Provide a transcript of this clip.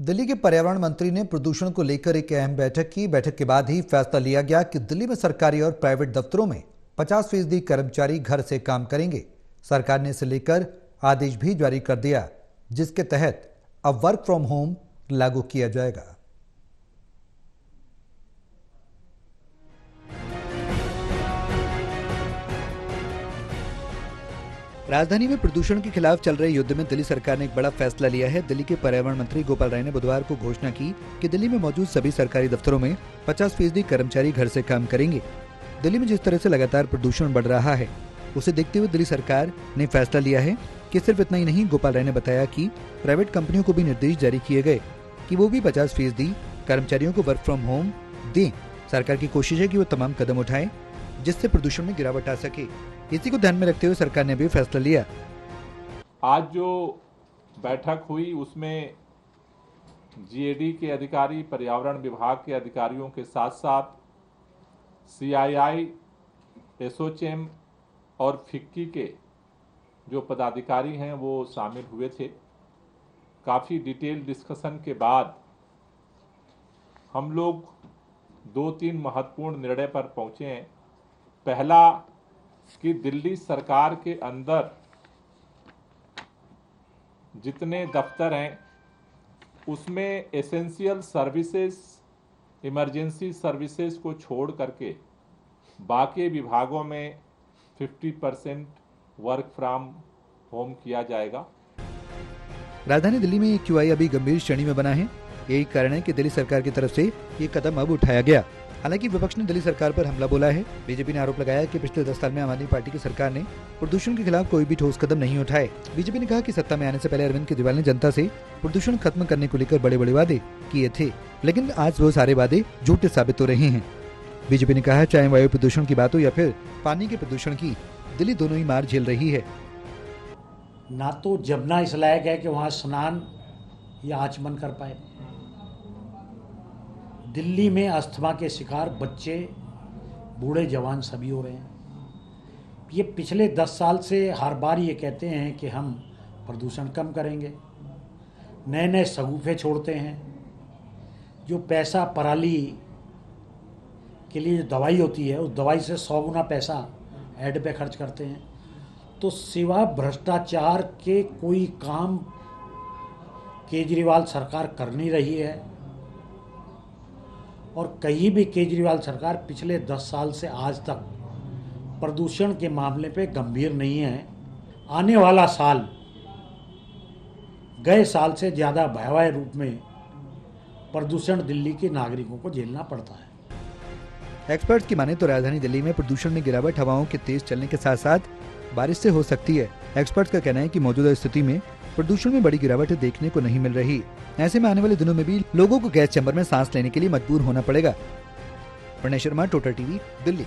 दिल्ली के पर्यावरण मंत्री ने प्रदूषण को लेकर एक अहम बैठक की। बैठक के बाद ही फैसला लिया गया कि दिल्ली में सरकारी और प्राइवेट दफ्तरों में 50% कर्मचारी घर से काम करेंगे। सरकार ने इसे लेकर आदेश भी जारी कर दिया, जिसके तहत अब वर्क फ्रॉम होम लागू किया जाएगा। राजधानी में प्रदूषण के खिलाफ चल रहे युद्ध में दिल्ली सरकार ने एक बड़ा फैसला लिया है। दिल्ली के पर्यावरण मंत्री गोपाल राय ने बुधवार को घोषणा की कि दिल्ली में मौजूद सभी सरकारी दफ्तरों में 50% कर्मचारी घर से काम करेंगे। दिल्ली में जिस तरह से लगातार प्रदूषण बढ़ रहा है, उसे देखते हुए दिल्ली सरकार ने फैसला लिया है कि सिर्फ इतना ही नहीं, गोपाल राय ने बताया कि प्राइवेट कंपनियों को भी निर्देश जारी किए गए कि वो भी 50% कर्मचारियों को वर्क फ्रॉम होम दें। सरकार की कोशिश है कि वो तमाम कदम उठाएं जिससे प्रदूषण में गिरावट आ सके। इसी को ध्यान में रखते हुए सरकार ने भी फैसला लिया। आज जो बैठक हुई उसमें जीएडी के अधिकारी, पर्यावरण विभाग के अधिकारियों के साथ साथ सीआईआई, एसोचैम और फिक्की के जो पदाधिकारी हैं वो शामिल हुए थे। काफ़ी डिटेल डिस्कशन के बाद हम लोग 2-3 महत्वपूर्ण निर्णय पर पहुंचे हैं। पहला कि दिल्ली सरकार के अंदर जितने दफ्तर हैं उसमें एसेंशियल सर्विसेज, इमरजेंसी सर्विसेज को छोड़ करके बाकी विभागों में 50% वर्क फ्रॉम होम किया जाएगा। राजधानी दिल्ली में QI अभी गंभीर श्रेणी में बना है। यही कारण है कि दिल्ली सरकार की तरफ से ये कदम अब उठाया गया। हालांकि विपक्ष ने दिल्ली सरकार पर हमला बोला है। बीजेपी ने आरोप लगाया कि पिछले 10 साल में आम आदमी पार्टी की सरकार ने प्रदूषण के खिलाफ कोई भी ठोस कदम नहीं उठाए। बीजेपी ने कहा कि सत्ता में आने से पहले अरविंद केजरीवाल ने जनता से प्रदूषण खत्म करने को लेकर बड़े बड़े वादे किए थे, लेकिन आज वो सारे वादे झूठे साबित हो रहे हैं। बीजेपी ने कहा, चाहे वायु प्रदूषण की बात हो या फिर पानी के प्रदूषण की, दिल्ली दोनों ही मार झेल रही है। ना तो जमुना इस लायक है कि वहाँ स्नान या आचमन कर पाए। दिल्ली में अस्थमा के शिकार बच्चे, बूढ़े, जवान सभी हो रहे हैं। ये पिछले 10 साल से हर बार ये कहते हैं कि हम प्रदूषण कम करेंगे, नए नए शगुफे छोड़ते हैं। जो पैसा पराली के लिए जो दवाई होती है, उस दवाई से 100 गुना पैसा ऐड पे खर्च करते हैं। तो सिवा भ्रष्टाचार के कोई काम केजरीवाल सरकार कर नहीं रही है। और कहीं भी केजरीवाल सरकार पिछले 10 साल से आज तक प्रदूषण के मामले पे गंभीर नहीं है। आने वाला साल गए साल से ज़्यादा भयावह रूप में प्रदूषण दिल्ली के नागरिकों को झेलना पड़ता है। एक्सपर्ट्स की माने तो राजधानी दिल्ली में प्रदूषण में गिरावट हवाओं के तेज चलने के साथ साथ बारिश से हो सकती है। एक्सपर्ट्स का कहना है कि मौजूदा स्थिति में प्रदूषण में बड़ी गिरावट देखने को नहीं मिल रही। ऐसे में आने वाले दिनों में भी लोगों को गैस चैम्बर में सांस लेने के लिए मजबूर होना पड़ेगा। Pranay Sharma, total TV, Delhi.